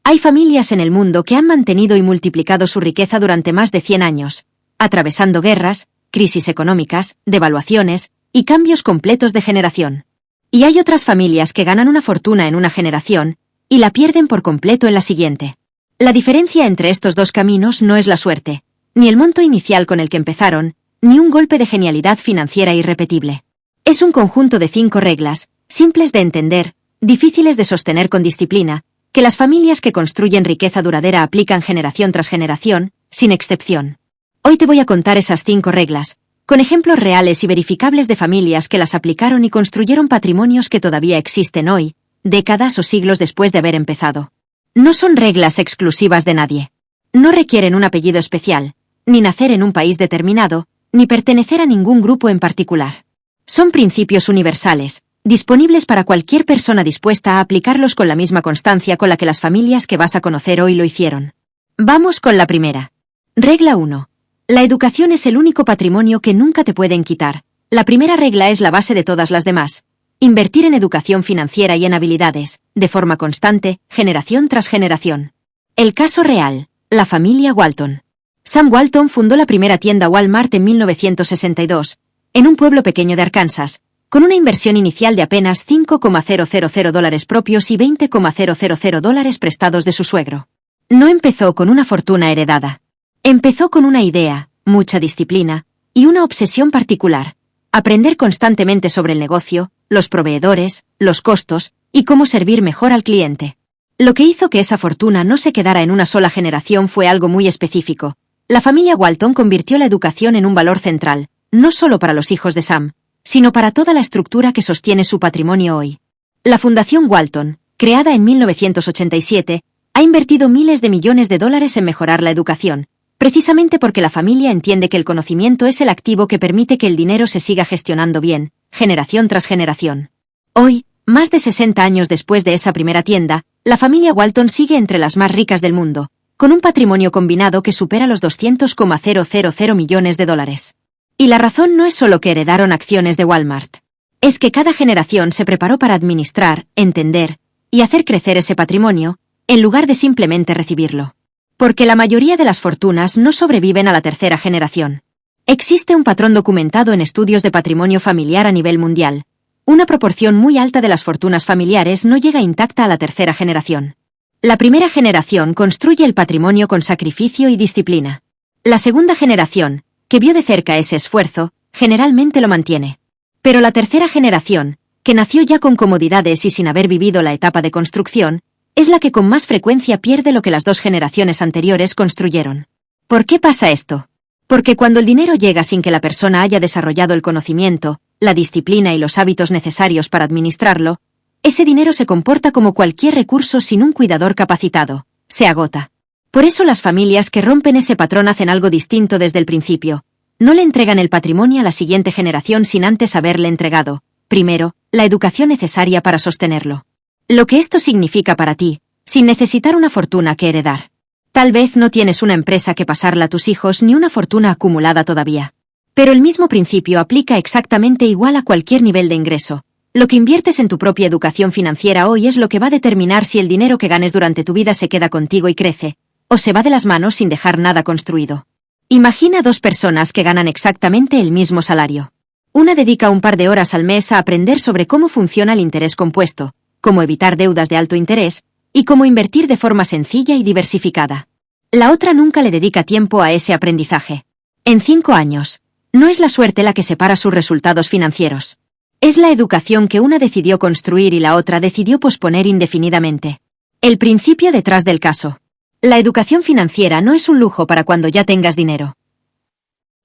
Hay familias en el mundo que han mantenido y multiplicado su riqueza durante más de 100 años, atravesando guerras, crisis económicas, devaluaciones y cambios completos de generación. Y hay otras familias que ganan una fortuna en una generación y la pierden por completo en la siguiente. La diferencia entre estos dos caminos no es la suerte, ni el monto inicial con el que empezaron, ni un golpe de genialidad financiera irrepetible. Es un conjunto de 5 reglas, simples de entender, difíciles de sostener con disciplina, que las familias que construyen riqueza duradera aplican generación tras generación, sin excepción. Hoy te voy a contar esas 5 reglas, con ejemplos reales y verificables de familias que las aplicaron y construyeron patrimonios que todavía existen hoy, décadas o siglos después de haber empezado. No son reglas exclusivas de nadie. No requieren un apellido especial, ni nacer en un país determinado, ni pertenecer a ningún grupo en particular. Son principios universales, disponibles para cualquier persona dispuesta a aplicarlos con la misma constancia con la que las familias que vas a conocer hoy lo hicieron. Vamos con la primera. Regla 1. La educación es el único patrimonio que nunca te pueden quitar. La primera regla es la base de todas las demás. Invertir en educación financiera y en habilidades, de forma constante, generación tras generación. El caso real. La familia Walton. Sam Walton fundó la primera tienda Walmart en 1962, en un pueblo pequeño de Arkansas, con una inversión inicial de apenas $5,000 propios y $20,000 prestados de su suegro. No empezó con una fortuna heredada. Empezó con una idea, mucha disciplina, y una obsesión particular: aprender constantemente sobre el negocio, los proveedores, los costos, y cómo servir mejor al cliente. Lo que hizo que esa fortuna no se quedara en una sola generación fue algo muy específico. La familia Walton convirtió la educación en un valor central, no solo para los hijos de Sam, sino para toda la estructura que sostiene su patrimonio hoy. La Fundación Walton, creada en 1987, ha invertido miles de millones de dólares en mejorar la educación, precisamente porque la familia entiende que el conocimiento es el activo que permite que el dinero se siga gestionando bien, generación tras generación. Hoy, más de 60 años después de esa primera tienda, la familia Walton sigue entre las más ricas del mundo, con un patrimonio combinado que supera los $200,000 millones de dólares. Y la razón no es solo que heredaron acciones de Walmart. Es que cada generación se preparó para administrar, entender y hacer crecer ese patrimonio, en lugar de simplemente recibirlo. Porque la mayoría de las fortunas no sobreviven a la tercera generación. Existe un patrón documentado en estudios de patrimonio familiar a nivel mundial. Una proporción muy alta de las fortunas familiares no llega intacta a la tercera generación. La primera generación construye el patrimonio con sacrificio y disciplina. La segunda generación, que vio de cerca ese esfuerzo, generalmente lo mantiene. Pero la tercera generación, que nació ya con comodidades y sin haber vivido la etapa de construcción, es la que con más frecuencia pierde lo que las 2 generaciones anteriores construyeron. ¿Por qué pasa esto? Porque cuando el dinero llega sin que la persona haya desarrollado el conocimiento, la disciplina y los hábitos necesarios para administrarlo, ese dinero se comporta como cualquier recurso sin un cuidador capacitado, se agota. Por eso las familias que rompen ese patrón hacen algo distinto desde el principio. No le entregan el patrimonio a la siguiente generación sin antes haberle entregado, primero, la educación necesaria para sostenerlo. Lo que esto significa para ti, sin necesitar una fortuna que heredar. Tal vez no tienes una empresa que pasarla a tus hijos ni una fortuna acumulada todavía. Pero el mismo principio aplica exactamente igual a cualquier nivel de ingreso. Lo que inviertes en tu propia educación financiera hoy es lo que va a determinar si el dinero que ganes durante tu vida se queda contigo y crece, o se va de las manos sin dejar nada construido. Imagina 2 personas que ganan exactamente el mismo salario. Una dedica un par de horas al mes a aprender sobre cómo funciona el interés compuesto, cómo evitar deudas de alto interés, y cómo invertir de forma sencilla y diversificada. La otra nunca le dedica tiempo a ese aprendizaje. En 5 años, no es la suerte la que separa sus resultados financieros. Es la educación que una decidió construir y la otra decidió posponer indefinidamente. El principio detrás del caso. La educación financiera no es un lujo para cuando ya tengas dinero.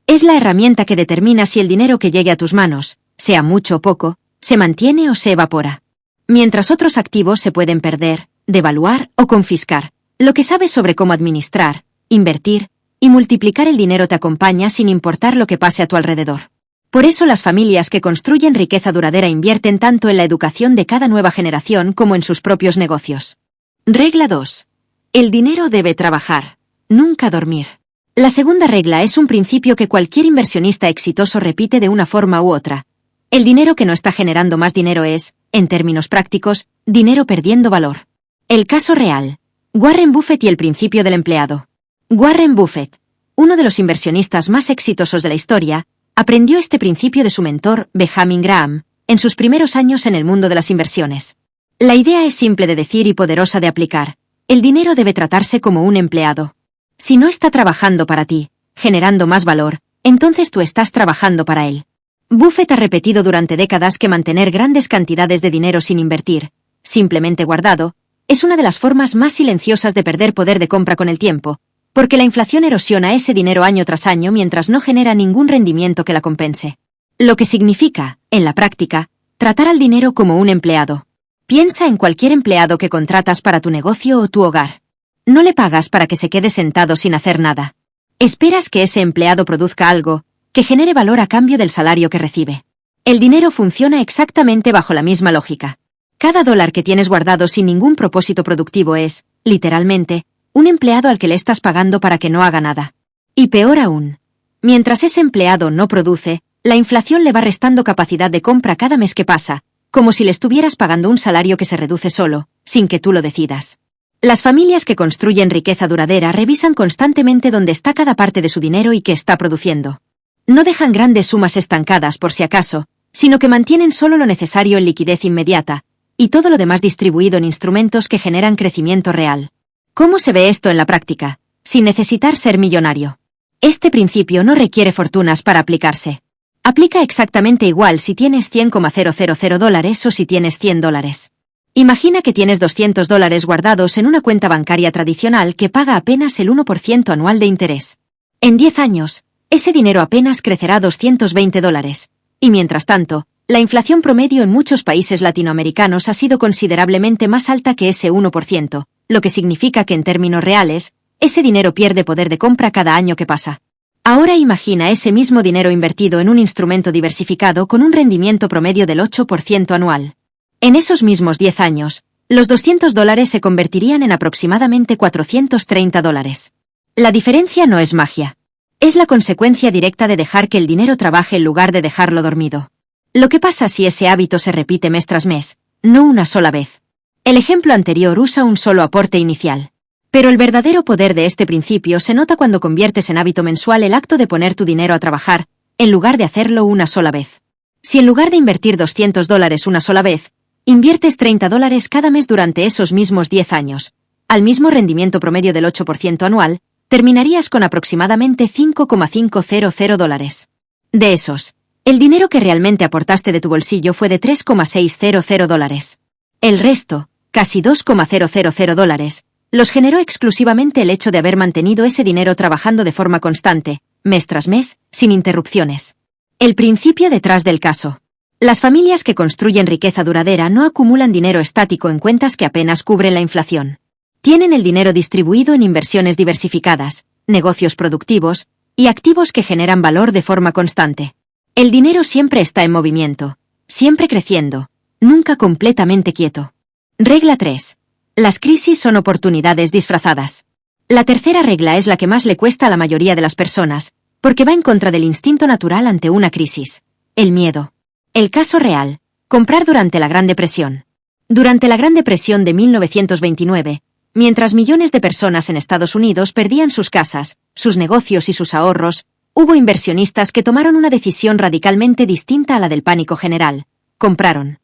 Es la herramienta que determina si el dinero que llegue a tus manos, sea mucho o poco, se mantiene o se evapora. Mientras otros activos se pueden perder, devaluar o confiscar, lo que sabes sobre cómo administrar, invertir y multiplicar el dinero te acompaña sin importar lo que pase a tu alrededor. Por eso las familias que construyen riqueza duradera invierten tanto en la educación de cada nueva generación como en sus propios negocios. Regla 2. El dinero debe trabajar, nunca dormir. La segunda regla es un principio que cualquier inversionista exitoso repite de una forma u otra. El dinero que no está generando más dinero es, en términos prácticos, dinero perdiendo valor. El caso real. Warren Buffett y el principio del empleado. Warren Buffett, uno de los inversionistas más exitosos de la historia, aprendió este principio de su mentor, Benjamin Graham, en sus primeros años en el mundo de las inversiones. La idea es simple de decir y poderosa de aplicar. El dinero debe tratarse como un empleado. Si no está trabajando para ti, generando más valor, entonces tú estás trabajando para él. Buffett ha repetido durante décadas que mantener grandes cantidades de dinero sin invertir, simplemente guardado, es una de las formas más silenciosas de perder poder de compra con el tiempo, porque la inflación erosiona ese dinero año tras año mientras no genera ningún rendimiento que la compense. Lo que significa, en la práctica, tratar al dinero como un empleado. Piensa en cualquier empleado que contratas para tu negocio o tu hogar. No le pagas para que se quede sentado sin hacer nada. Esperas que ese empleado produzca algo, que genere valor a cambio del salario que recibe. El dinero funciona exactamente bajo la misma lógica. Cada dólar que tienes guardado sin ningún propósito productivo es, literalmente, un empleado al que le estás pagando para que no haga nada. Y peor aún, mientras ese empleado no produce, la inflación le va restando capacidad de compra cada mes que pasa, como si le estuvieras pagando un salario que se reduce solo, sin que tú lo decidas. Las familias que construyen riqueza duradera revisan constantemente dónde está cada parte de su dinero y qué está produciendo. No dejan grandes sumas estancadas por si acaso, sino que mantienen solo lo necesario en liquidez inmediata, y todo lo demás distribuido en instrumentos que generan crecimiento real. ¿Cómo se ve esto en la práctica? Sin necesitar ser millonario. Este principio no requiere fortunas para aplicarse. Aplica exactamente igual si tienes $100,000 o si tienes $100. Imagina que tienes $200 guardados en una cuenta bancaria tradicional que paga apenas el 1% anual de interés. En 10 años, ese dinero apenas crecerá $220, y mientras tanto, la inflación promedio en muchos países latinoamericanos ha sido considerablemente más alta que ese 1%, lo que significa que en términos reales, ese dinero pierde poder de compra cada año que pasa. Ahora imagina ese mismo dinero invertido en un instrumento diversificado con un rendimiento promedio del 8% anual. En esos mismos 10 años, los $200 se convertirían en aproximadamente $430. La diferencia no es magia. Es la consecuencia directa de dejar que el dinero trabaje en lugar de dejarlo dormido. Lo que pasa si ese hábito se repite mes tras mes, no una sola vez. El ejemplo anterior usa un solo aporte inicial. Pero el verdadero poder de este principio se nota cuando conviertes en hábito mensual el acto de poner tu dinero a trabajar, en lugar de hacerlo una sola vez. Si en lugar de invertir $200 una sola vez, inviertes $30 cada mes durante esos mismos 10 años, al mismo rendimiento promedio del 8% anual, terminarías con aproximadamente $5,500. De esos, el dinero que realmente aportaste de tu bolsillo fue de $3,600. El resto, casi $2,000, los generó exclusivamente el hecho de haber mantenido ese dinero trabajando de forma constante, mes tras mes, sin interrupciones. El principio detrás del caso. Las familias que construyen riqueza duradera no acumulan dinero estático en cuentas que apenas cubren la inflación. Tienen el dinero distribuido en inversiones diversificadas, negocios productivos y activos que generan valor de forma constante. El dinero siempre está en movimiento, siempre creciendo, nunca completamente quieto. Regla 3. Las crisis son oportunidades disfrazadas. La tercera regla es la que más le cuesta a la mayoría de las personas, porque va en contra del instinto natural ante una crisis. El miedo. El caso real. Comprar durante la Gran Depresión. Durante la Gran Depresión de 1929, mientras millones de personas en Estados Unidos perdían sus casas, sus negocios y sus ahorros, hubo inversionistas que tomaron una decisión radicalmente distinta a la del pánico general. Compraron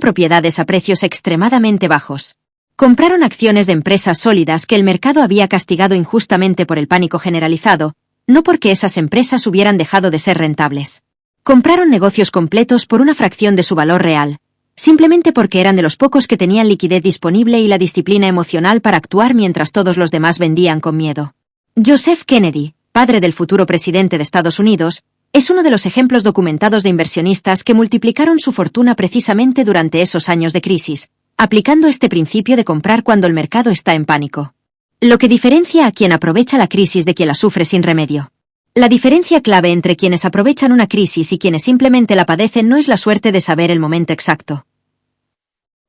propiedades a precios extremadamente bajos. Compraron acciones de empresas sólidas que el mercado había castigado injustamente por el pánico generalizado, no porque esas empresas hubieran dejado de ser rentables. Compraron negocios completos por una fracción de su valor real, simplemente porque eran de los pocos que tenían liquidez disponible y la disciplina emocional para actuar mientras todos los demás vendían con miedo. Joseph Kennedy, padre del futuro presidente de Estados Unidos, es uno de los ejemplos documentados de inversionistas que multiplicaron su fortuna precisamente durante esos años de crisis, aplicando este principio de comprar cuando el mercado está en pánico. Lo que diferencia a quien aprovecha la crisis de quien la sufre sin remedio. La diferencia clave entre quienes aprovechan una crisis y quienes simplemente la padecen no es la suerte de saber el momento exacto.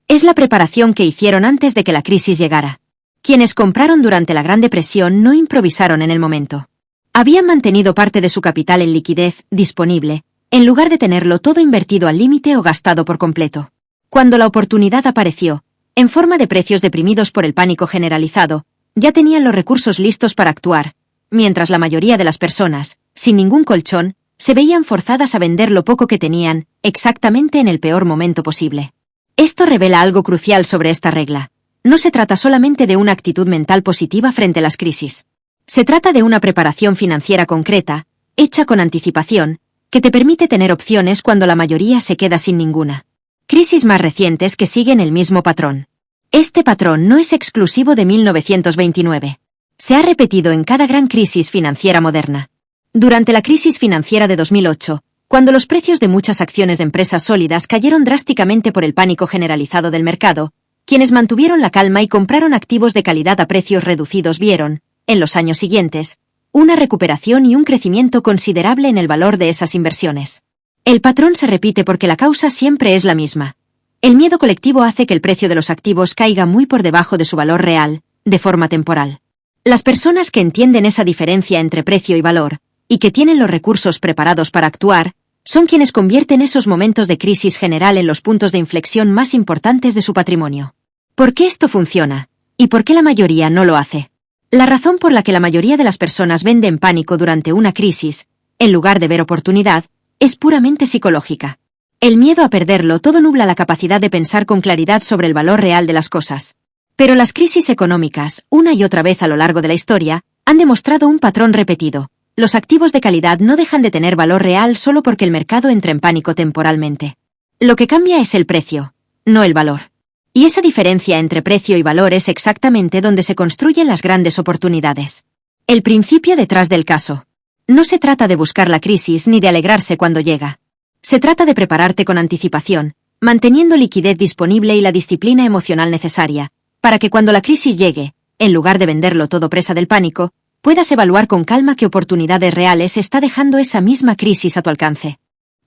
Es la preparación que hicieron antes de que la crisis llegara. Quienes compraron durante la Gran Depresión no improvisaron en el momento. Habían mantenido parte de su capital en liquidez, disponible, en lugar de tenerlo todo invertido al límite o gastado por completo. Cuando la oportunidad apareció, en forma de precios deprimidos por el pánico generalizado, ya tenían los recursos listos para actuar, mientras la mayoría de las personas, sin ningún colchón, se veían forzadas a vender lo poco que tenían, exactamente en el peor momento posible. Esto revela algo crucial sobre esta regla. No se trata solamente de una actitud mental positiva frente a las crisis. Se trata de una preparación financiera concreta, hecha con anticipación, que te permite tener opciones cuando la mayoría se queda sin ninguna. Crisis más recientes que siguen el mismo patrón. Este patrón no es exclusivo de 1929. Se ha repetido en cada gran crisis financiera moderna. Durante la crisis financiera de 2008, cuando los precios de muchas acciones de empresas sólidas cayeron drásticamente por el pánico generalizado del mercado, quienes mantuvieron la calma y compraron activos de calidad a precios reducidos vieron, en los años siguientes, una recuperación y un crecimiento considerable en el valor de esas inversiones. El patrón se repite porque la causa siempre es la misma. El miedo colectivo hace que el precio de los activos caiga muy por debajo de su valor real, de forma temporal. Las personas que entienden esa diferencia entre precio y valor, y que tienen los recursos preparados para actuar, son quienes convierten esos momentos de crisis general en los puntos de inflexión más importantes de su patrimonio. ¿Por qué esto funciona? ¿Y por qué la mayoría no lo hace? La razón por la que la mayoría de las personas vende en pánico durante una crisis, en lugar de ver oportunidad, es puramente psicológica. El miedo a perderlo todo nubla la capacidad de pensar con claridad sobre el valor real de las cosas. Pero las crisis económicas, una y otra vez a lo largo de la historia, han demostrado un patrón repetido. Los activos de calidad no dejan de tener valor real solo porque el mercado entra en pánico temporalmente. Lo que cambia es el precio, no el valor. Y esa diferencia entre precio y valor es exactamente donde se construyen las grandes oportunidades. El principio detrás del caso. No se trata de buscar la crisis ni de alegrarse cuando llega. Se trata de prepararte con anticipación, manteniendo liquidez disponible y la disciplina emocional necesaria, para que cuando la crisis llegue, en lugar de venderlo todo presa del pánico, puedas evaluar con calma qué oportunidades reales está dejando esa misma crisis a tu alcance.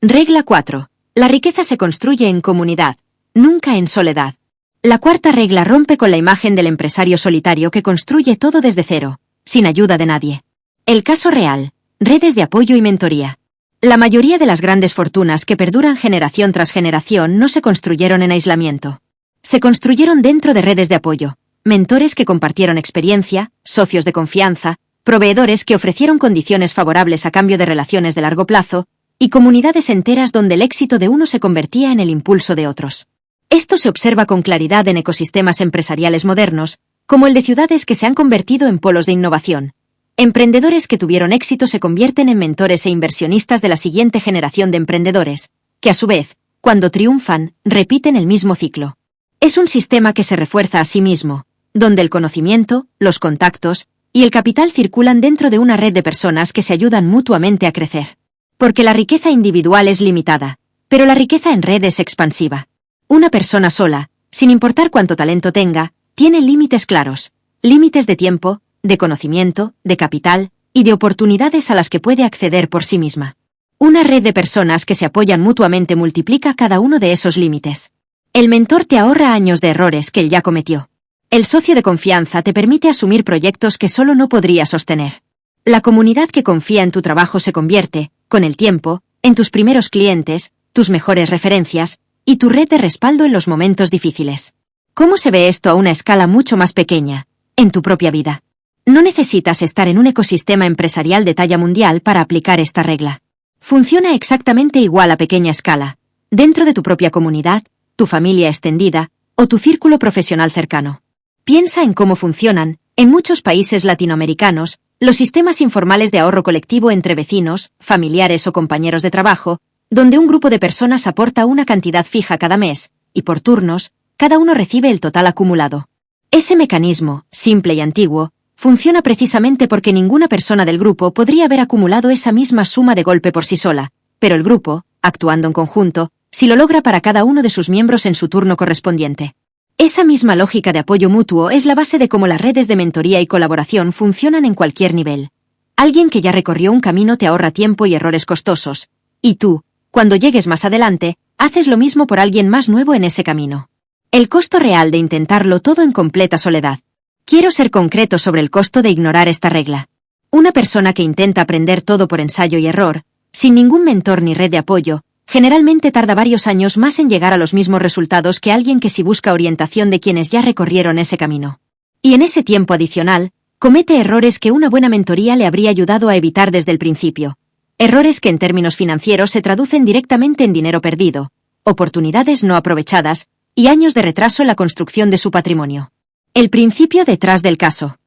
Regla 4. La riqueza se construye en comunidad, nunca en soledad. La cuarta regla rompe con la imagen del empresario solitario que construye todo desde cero, sin ayuda de nadie. El caso real. Redes de apoyo y mentoría. La mayoría de las grandes fortunas que perduran generación tras generación no se construyeron en aislamiento. Se construyeron dentro de redes de apoyo, mentores que compartieron experiencia, socios de confianza, proveedores que ofrecieron condiciones favorables a cambio de relaciones de largo plazo, y comunidades enteras donde el éxito de uno se convertía en el impulso de otros. Esto se observa con claridad en ecosistemas empresariales modernos, como el de ciudades que se han convertido en polos de innovación. Emprendedores que tuvieron éxito se convierten en mentores e inversionistas de la siguiente generación de emprendedores, que a su vez, cuando triunfan, repiten el mismo ciclo. Es un sistema que se refuerza a sí mismo, donde el conocimiento, los contactos y el capital circulan dentro de una red de personas que se ayudan mutuamente a crecer. Porque la riqueza individual es limitada, pero la riqueza en red es expansiva. Una persona sola, sin importar cuánto talento tenga, tiene límites claros, límites de tiempo, de conocimiento, de capital y de oportunidades a las que puede acceder por sí misma. Una red de personas que se apoyan mutuamente multiplica cada uno de esos límites. El mentor te ahorra años de errores que él ya cometió. El socio de confianza te permite asumir proyectos que solo no podría sostener. La comunidad que confía en tu trabajo se convierte, con el tiempo, en tus primeros clientes, tus mejores referencias y tu red de respaldo en los momentos difíciles. ¿Cómo se ve esto a una escala mucho más pequeña, en tu propia vida? No necesitas estar en un ecosistema empresarial de talla mundial para aplicar esta regla. Funciona exactamente igual a pequeña escala, dentro de tu propia comunidad, tu familia extendida o tu círculo profesional cercano. Piensa en cómo funcionan, en muchos países latinoamericanos, los sistemas informales de ahorro colectivo entre vecinos, familiares o compañeros de trabajo, donde un grupo de personas aporta una cantidad fija cada mes, y por turnos, cada uno recibe el total acumulado. Ese mecanismo, simple y antiguo, funciona precisamente porque ninguna persona del grupo podría haber acumulado esa misma suma de golpe por sí sola, pero el grupo, actuando en conjunto, sí lo logra para cada uno de sus miembros en su turno correspondiente. Esa misma lógica de apoyo mutuo es la base de cómo las redes de mentoría y colaboración funcionan en cualquier nivel. Alguien que ya recorrió un camino te ahorra tiempo y errores costosos, y tú, cuando llegues más adelante, haces lo mismo por alguien más nuevo en ese camino. El costo real de intentarlo todo en completa soledad. Quiero ser concreto sobre el costo de ignorar esta regla. Una persona que intenta aprender todo por ensayo y error, sin ningún mentor ni red de apoyo, generalmente tarda varios años más en llegar a los mismos resultados que alguien que sí busca orientación de quienes ya recorrieron ese camino. Y en ese tiempo adicional, comete errores que una buena mentoría le habría ayudado a evitar desde el principio. Errores que en términos financieros se traducen directamente en dinero perdido, oportunidades no aprovechadas y años de retraso en la construcción de su patrimonio. El principio detrás del caso.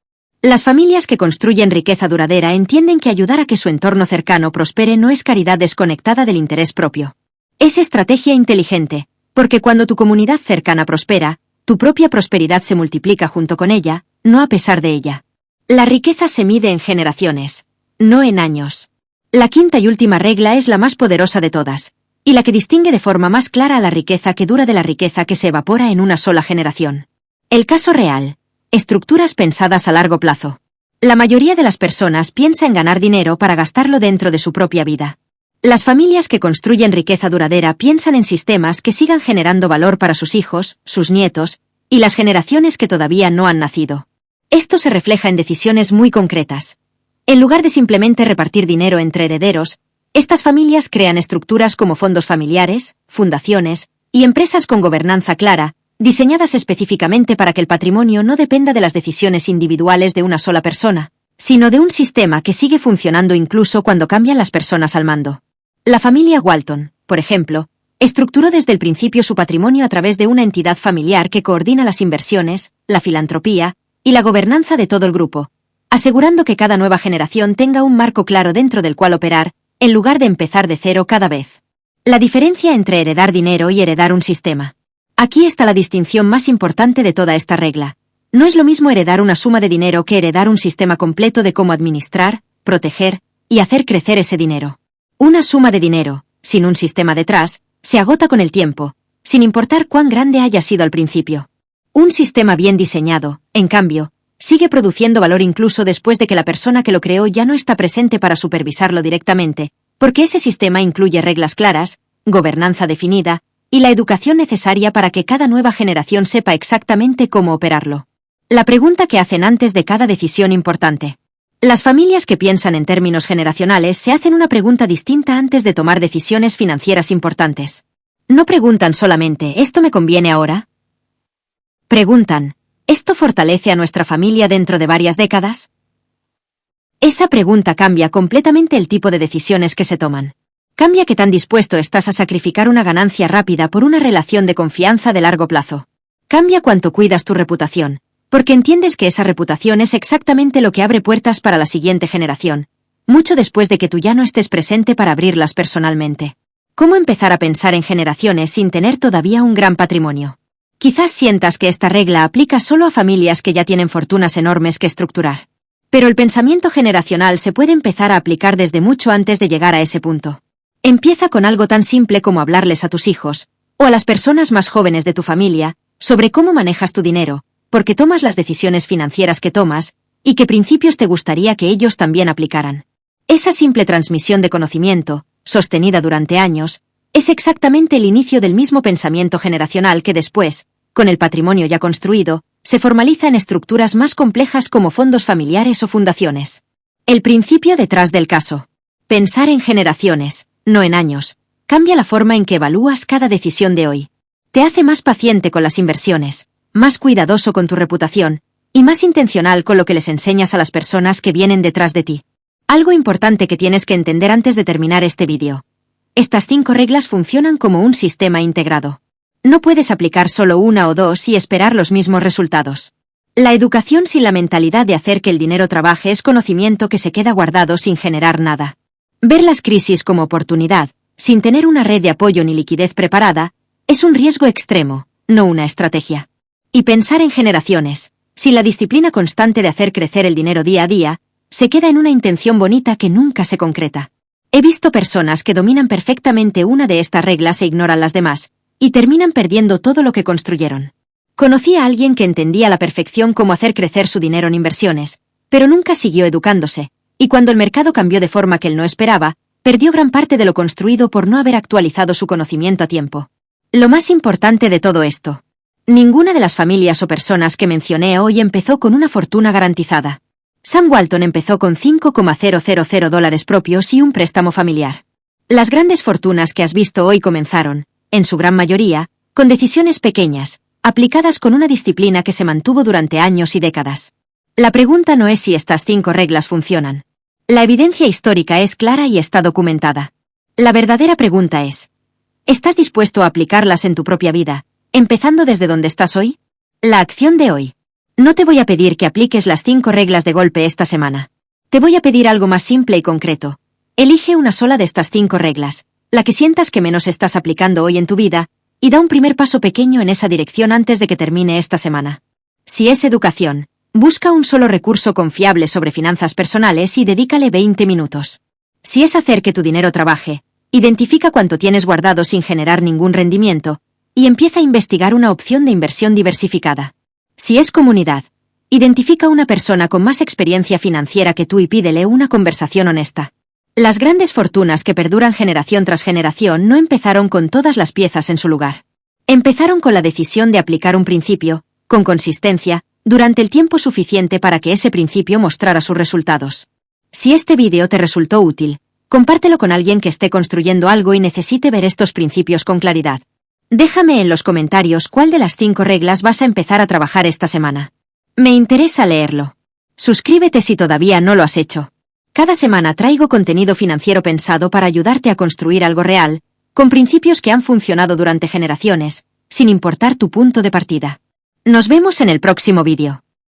Las familias que construyen riqueza duradera entienden que ayudar a que su entorno cercano prospere no es caridad desconectada del interés propio. Es estrategia inteligente, porque cuando tu comunidad cercana prospera, tu propia prosperidad se multiplica junto con ella, no a pesar de ella. La riqueza se mide en generaciones, no en años. La quinta y última regla es la más poderosa de todas, y la que distingue de forma más clara a la riqueza que dura de la riqueza que se evapora en una sola generación. El caso real. Estructuras pensadas a largo plazo. La mayoría de las personas piensa en ganar dinero para gastarlo dentro de su propia vida. Las familias que construyen riqueza duradera piensan en sistemas que sigan generando valor para sus hijos, sus nietos, y las generaciones que todavía no han nacido. Esto se refleja en decisiones muy concretas. En lugar de simplemente repartir dinero entre herederos, estas familias crean estructuras como fondos familiares, fundaciones y empresas con gobernanza clara, diseñadas específicamente para que el patrimonio no dependa de las decisiones individuales de una sola persona, sino de un sistema que sigue funcionando incluso cuando cambian las personas al mando. La familia Walton, por ejemplo, estructuró desde el principio su patrimonio a través de una entidad familiar que coordina las inversiones, la filantropía y la gobernanza de todo el grupo, asegurando que cada nueva generación tenga un marco claro dentro del cual operar, en lugar de empezar de cero cada vez. La diferencia entre heredar dinero y heredar un sistema. Aquí está la distinción más importante de toda esta regla. No es lo mismo heredar una suma de dinero que heredar un sistema completo de cómo administrar, proteger y hacer crecer ese dinero. Una suma de dinero, sin un sistema detrás, se agota con el tiempo, sin importar cuán grande haya sido al principio. Un sistema bien diseñado, en cambio, sigue produciendo valor incluso después de que la persona que lo creó ya no está presente para supervisarlo directamente, porque ese sistema incluye reglas claras, gobernanza definida, y la educación necesaria para que cada nueva generación sepa exactamente cómo operarlo. La pregunta que hacen antes de cada decisión importante. Las familias que piensan en términos generacionales se hacen una pregunta distinta antes de tomar decisiones financieras importantes. No preguntan solamente ¿esto me conviene ahora? Preguntan ¿esto fortalece a nuestra familia dentro de varias décadas? Esa pregunta cambia completamente el tipo de decisiones que se toman. Cambia qué tan dispuesto estás a sacrificar una ganancia rápida por una relación de confianza de largo plazo. Cambia cuánto cuidas tu reputación, porque entiendes que esa reputación es exactamente lo que abre puertas para la siguiente generación, mucho después de que tú ya no estés presente para abrirlas personalmente. ¿Cómo empezar a pensar en generaciones sin tener todavía un gran patrimonio? Quizás sientas que esta regla aplica solo a familias que ya tienen fortunas enormes que estructurar. Pero el pensamiento generacional se puede empezar a aplicar desde mucho antes de llegar a ese punto. Empieza con algo tan simple como hablarles a tus hijos, o a las personas más jóvenes de tu familia, sobre cómo manejas tu dinero, porque tomas las decisiones financieras que tomas, y qué principios te gustaría que ellos también aplicaran. Esa simple transmisión de conocimiento, sostenida durante años, es exactamente el inicio del mismo pensamiento generacional que después, con el patrimonio ya construido, se formaliza en estructuras más complejas como fondos familiares o fundaciones. El principio detrás del caso. Pensar en generaciones, no en años, cambia la forma en que evalúas cada decisión de hoy. Te hace más paciente con las inversiones, más cuidadoso con tu reputación, y más intencional con lo que les enseñas a las personas que vienen detrás de ti. Algo importante que tienes que entender antes de terminar este vídeo. Estas 5 reglas funcionan como un sistema integrado. No puedes aplicar solo una o dos y esperar los mismos resultados. La educación sin la mentalidad de hacer que el dinero trabaje es conocimiento que se queda guardado sin generar nada. Ver las crisis como oportunidad, sin tener una red de apoyo ni liquidez preparada, es un riesgo extremo, no una estrategia. Y pensar en generaciones, sin la disciplina constante de hacer crecer el dinero día a día, se queda en una intención bonita que nunca se concreta. He visto personas que dominan perfectamente una de estas reglas e ignoran las demás, y terminan perdiendo todo lo que construyeron. Conocí a alguien que entendía a la perfección cómo hacer crecer su dinero en inversiones, pero nunca siguió educándose, y cuando el mercado cambió de forma que él no esperaba, perdió gran parte de lo construido por no haber actualizado su conocimiento a tiempo. Lo más importante de todo esto. Ninguna de las familias o personas que mencioné hoy empezó con una fortuna garantizada. Sam Walton empezó con $5,000 propios y un préstamo familiar. Las grandes fortunas que has visto hoy comenzaron, en su gran mayoría, con decisiones pequeñas, aplicadas con una disciplina que se mantuvo durante años y décadas. La pregunta no es si estas 5 reglas funcionan. La evidencia histórica es clara y está documentada. La verdadera pregunta es, ¿estás dispuesto a aplicarlas en tu propia vida, empezando desde donde estás hoy? La acción de hoy. No te voy a pedir que apliques las 5 reglas de golpe esta semana. Te voy a pedir algo más simple y concreto. Elige una sola de estas 5 reglas, la que sientas que menos estás aplicando hoy en tu vida, y da un primer paso pequeño en esa dirección antes de que termine esta semana. Si es educación, busca un solo recurso confiable sobre finanzas personales y dedícale 20 minutos. Si es hacer que tu dinero trabaje, identifica cuánto tienes guardado sin generar ningún rendimiento, y empieza a investigar una opción de inversión diversificada. Si es comunidad, identifica una persona con más experiencia financiera que tú y pídele una conversación honesta. Las grandes fortunas que perduran generación tras generación no empezaron con todas las piezas en su lugar. Empezaron con la decisión de aplicar un principio, con consistencia, durante el tiempo suficiente para que ese principio mostrara sus resultados. Si este vídeo te resultó útil, compártelo con alguien que esté construyendo algo y necesite ver estos principios con claridad. Déjame en los comentarios cuál de las 5 reglas vas a empezar a trabajar esta semana. Me interesa leerlo. Suscríbete si todavía no lo has hecho. Cada semana traigo contenido financiero pensado para ayudarte a construir algo real, con principios que han funcionado durante generaciones, sin importar tu punto de partida. Nos vemos en el próximo vídeo.